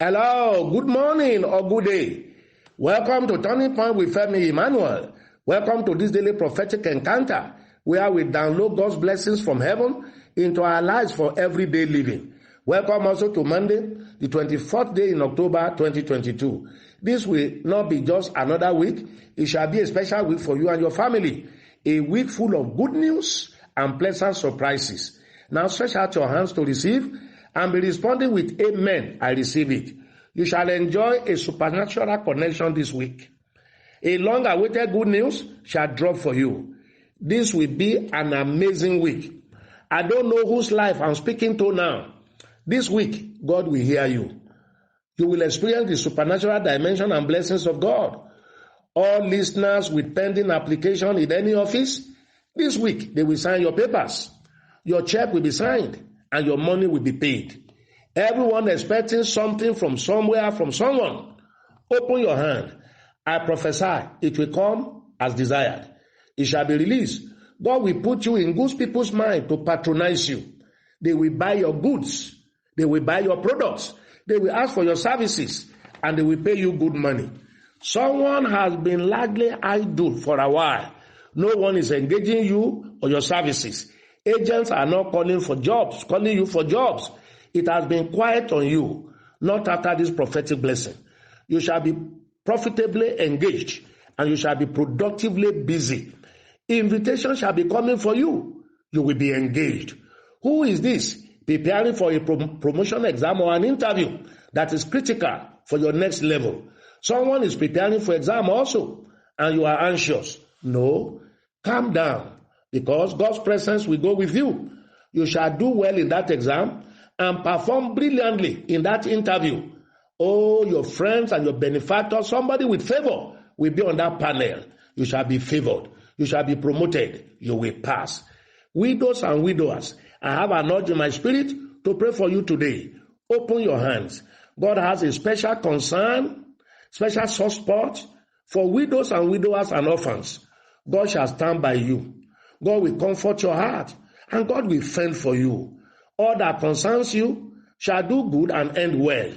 Hello, good morning or good day. Welcome to Turning Point with Femi Emmanuel. Welcome to this daily prophetic encounter where we download God's blessings from heaven into our lives for everyday living. Welcome also to Monday, the 24th day in October 2022. This will not be just another week. It shall be a special week for you and your family. A week full of good news and pleasant surprises. Now stretch out your hands to receive and be responding with amen. I receive it. You shall enjoy a supernatural connection this week. A long-awaited good news shall drop for you. This will be an amazing week. I don't know whose life I'm speaking to now. This week, God will hear you. You will experience the supernatural dimension and blessings of God. All listeners with pending application in any office, this week they will sign your papers. Your check will be signed and your money will be paid. Everyone expecting something from somewhere, from someone, open your hand. I prophesy it will come as desired. It shall be released. God will put you in good people's mind to patronize you. They will buy your goods. They will buy your products. They will ask for your services and they will pay you good money. Someone has been largely idle for a while. No one is engaging you or your services. Agents are not calling you for jobs. It has been quiet on you, not after this prophetic blessing. You shall be profitably engaged and you shall be productively busy. Invitation shall be coming for you. You will be engaged. Who is this? Preparing for a promotion exam or an interview that is critical for your next level. Someone is preparing for exam also and you are anxious. No, calm down. Because God's presence will go with you. You shall do well in that exam and perform brilliantly in that interview. Oh, your friends and your benefactors, somebody with favor will be on that panel. You shall be favored. You shall be promoted. You will pass. Widows and widowers, I have an urge in my spirit to pray for you today. Open your hands. God has a special concern, special soft spot for widows and widowers and orphans. God shall stand by you. God will comfort your heart, and God will fend for you. All that concerns you shall do good and end well.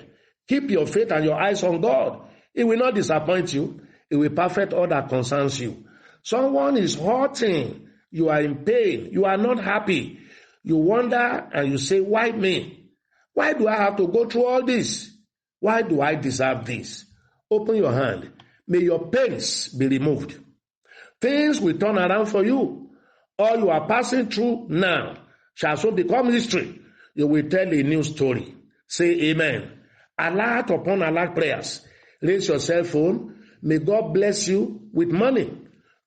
Keep your faith and your eyes on God. He will not disappoint you. He will perfect all that concerns you. Someone is hurting. You are in pain. You are not happy. You wonder and you say, why me? Why do I have to go through all this? Why do I deserve this? Open your hand. May your pains be removed. Things will turn around for you. All you are passing through now shall so become history. You will tell a new story. Say amen. Alert upon alert prayers. Raise your cell phone. May God bless you with money.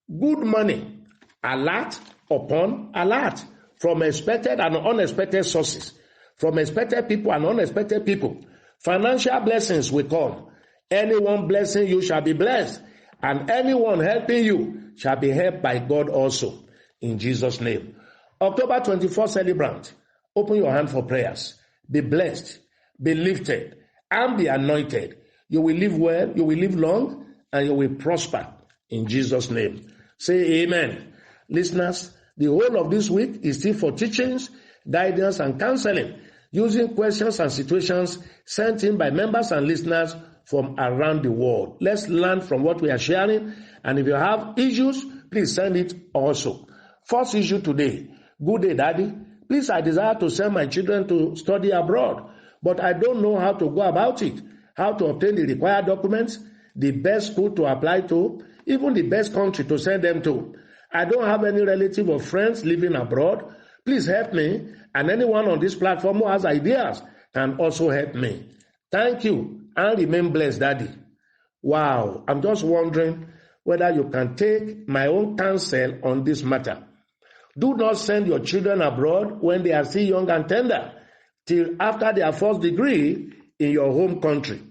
Good money. Alert upon alert. From expected and unexpected sources. From expected people and unexpected people. Financial blessings will come. Anyone blessing you shall be blessed. And anyone helping you shall be helped by God also. In Jesus' name. October 24 celebrant, open your hand for prayers. Be blessed, be lifted, and be anointed. You will live well, you will live long, and you will prosper. In Jesus' name. Say amen. Listeners, the whole of this week is still for teachings, guidance, and counseling, using questions and situations sent in by members and listeners from around the world. Let's learn from what we are sharing, and if you have issues, please send it also. First issue today. Good day, Daddy. Please, I desire to send my children to study abroad, but I don't know how to go about it, how to obtain the required documents, the best school to apply to, even the best country to send them to. I don't have any relative or friends living abroad. Please help me, and anyone on this platform who has ideas can also help me. Thank you, and remain blessed, Daddy. Wow, I'm just wondering whether you can take my own counsel on this matter. Do not send your children abroad when they are still young and tender, till after their first degree in your home country.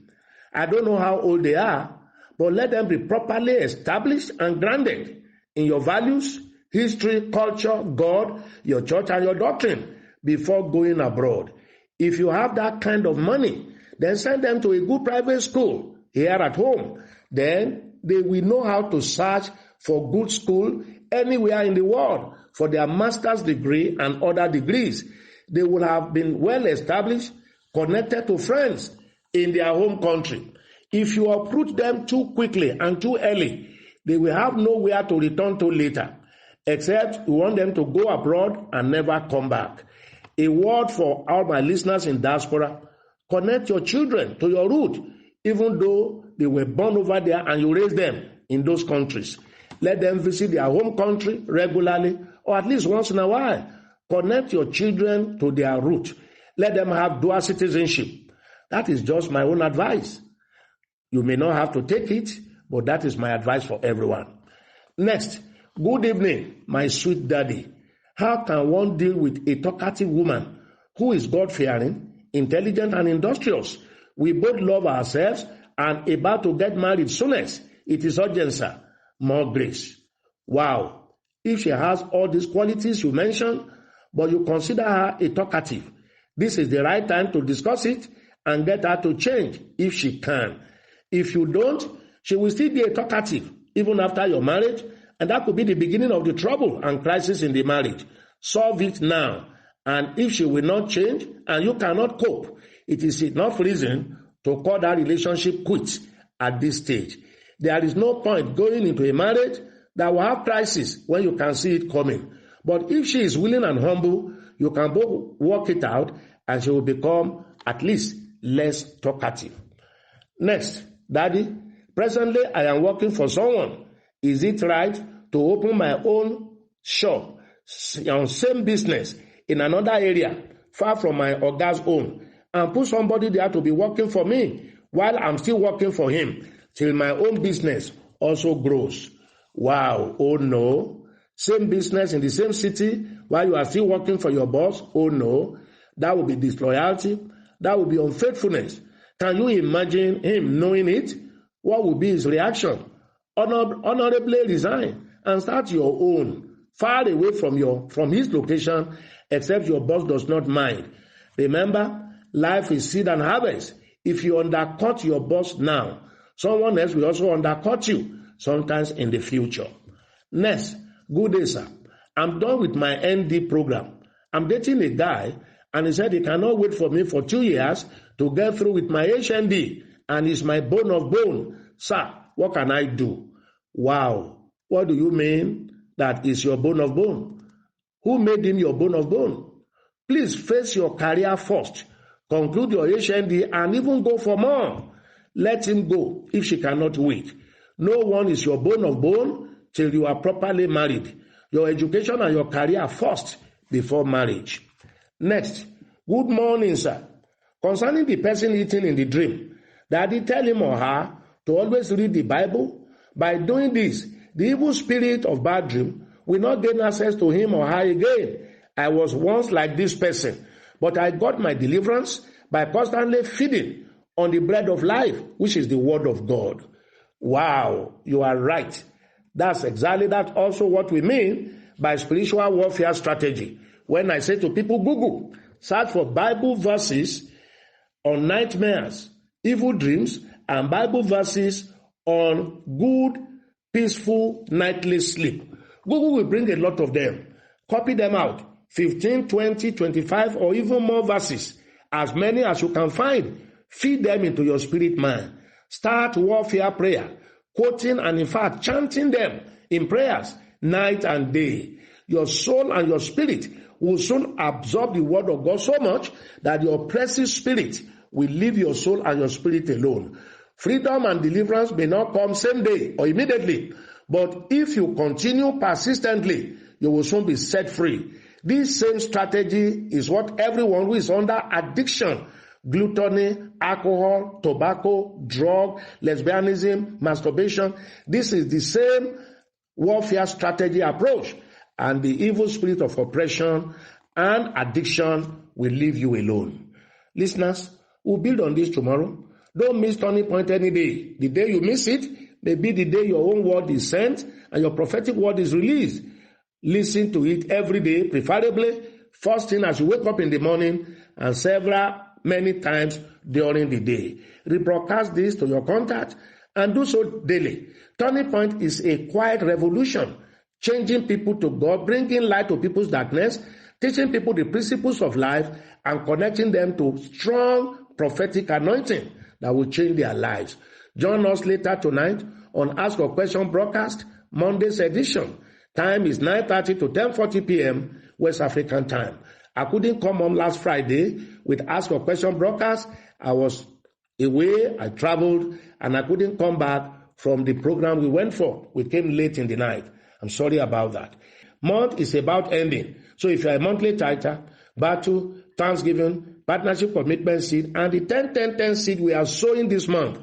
I don't know how old they are, but let them be properly established and grounded in your values, history, culture, God, your church, and your doctrine before going abroad. If you have that kind of money, then send them to a good private school here at home. Then they will know how to search for good school anywhere in the world for their master's degree and other degrees. They will have been well established, connected to friends in their home country. If you uproot them too quickly and too early, they will have nowhere to return to later, except you want them to go abroad and never come back. A word for all my listeners in diaspora: connect your children to your root, even though they were born over there and you raised them in those countries. Let them visit their home country regularly, or at least once in a while. Connect your children to their root. Let them have dual citizenship. That is just my own advice. You may not have to take it, but that is my advice for everyone. Next, good evening, my sweet daddy. How can one deal with a talkative woman who is God-fearing, intelligent, and industrious? We both love ourselves and about to get married soonest. It is urgent, sir. More grace. Wow. If she has all these qualities you mentioned, but you consider her a talkative, this is the right time to discuss it and get her to change if she can. If you don't, she will still be a talkative even after your marriage, and that could be the beginning of the trouble and crisis in the marriage. Solve it now. And if she will not change and you cannot cope, it is enough reason to call that relationship quits at this stage. There is no point going into a marriage that will have crisis when you can see it coming. But if she is willing and humble, you can both work it out and she will become at least less talkative. Next, Daddy, presently I am working for someone. Is it right to open my own shop on same business in another area far from my oga's own and put somebody there to be working for me while I'm still working for him till my own business also grows? Wow, oh no. Same business in the same city while you are still working for your boss? Oh no. That would be disloyalty. That would be unfaithfulness. Can you imagine him knowing it? What would be his reaction? Honorably resign and start your own, far away from his location, except your boss does not mind. Remember, life is seed and harvest. If you undercut your boss now, someone else will also undercut you sometimes in the future. Next, good day, sir. I'm done with my ND program. I'm dating a guy, and he said he cannot wait for me for 2 years to get through with my HND, and he's my bone of bone. Sir, what can I do? Wow. What do you mean that is your bone of bone? Who made him your bone of bone? Please face your career first. Conclude your HND and even go for more. Let him go if she cannot wait. No one is your bone of bone till you are properly married. Your education and your career first before marriage. Next, good morning, sir. Concerning the person eating in the dream, Daddy, tell him or her to always read the Bible. By doing this, the evil spirit of bad dream will not gain access to him or her again. I was once like this person, but I got my deliverance by constantly feeding on the bread of life, which is the word of God. Wow, you are right. That's also what we mean by spiritual warfare strategy. When I say to people, Google, search for Bible verses on nightmares, evil dreams, and Bible verses on good, peaceful, nightly sleep. Google will bring a lot of them. Copy them out. 15, 20, 25, or even more verses. As many as you can find. Feed them into your spirit man. Start warfare prayer. Quoting and in fact chanting them in prayers night and day. Your soul and your spirit will soon absorb the word of God so much that the oppressive spirit will leave your soul and your spirit alone. Freedom and deliverance may not come same day or immediately, but if you continue persistently, you will soon be set free. This same strategy is what everyone who is under addiction, gluttony, alcohol, tobacco, drug, lesbianism, masturbation, this is the same warfare strategy approach, and the evil spirit of oppression and addiction will leave you alone. Listeners, we'll build on this tomorrow. Don't miss Turning Point any day. The day you miss it may be the day your own word is sent and your prophetic word is released. Listen to it every day, preferably first thing as you wake up in the morning and many times during the day. Rebroadcast this to your contact and do so daily. Turning Point is a quiet revolution, changing people to God, bringing light to people's darkness, teaching people the principles of life, and connecting them to strong prophetic anointing that will change their lives. Join us later tonight on Ask a Question broadcast, Monday's edition. Time is 9:30 to 10:40 p.m. West African time. I couldn't come on last Friday with Ask a Question broadcast. I was away, I traveled, and I couldn't come back from the program we went for. We came late in the night. I'm sorry about that. Month is about ending. So if you're a monthly tither, battle, Thanksgiving, partnership commitment seed, and the 10-10-10 seed we are sowing this month,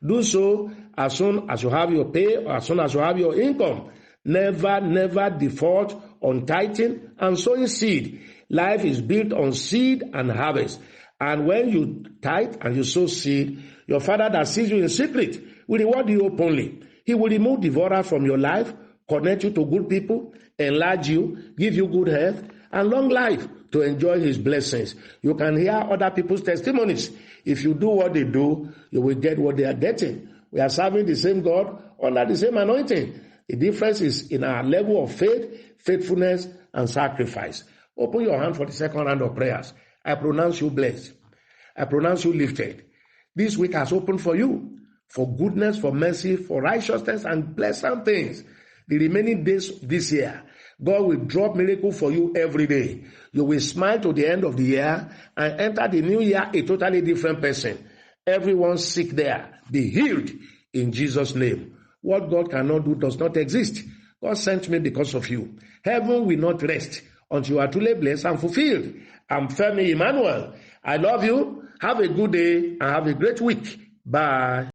do so as soon as you have your pay or as soon as you have your income. Never default on tithing and sowing seed. Life is built on seed and harvest. And when you tithe and you sow seed, your Father that sees you in secret will reward you openly. He will remove devourer from your life, connect you to good people, enlarge you, give you good health, and long life to enjoy his blessings. You can hear other people's testimonies. If you do what they do, you will get what they are getting. We are serving the same God under the same anointing. The difference is in our level of faith, faithfulness, and sacrifice. Open your hand for the second round of prayers. I pronounce you blessed. I pronounce you lifted. This week has opened for you, for goodness, for mercy, for righteousness, and pleasant things. The remaining days this year, God will drop miracle for you every day. You will smile to the end of the year and enter the new year a totally different person. Everyone sick there, be healed in Jesus' name. What God cannot do does not exist. God sent me because of you. Heaven will not rest until you are truly blessed and fulfilled. I'm Femi Emmanuel. I love you. Have a good day and have a great week. Bye.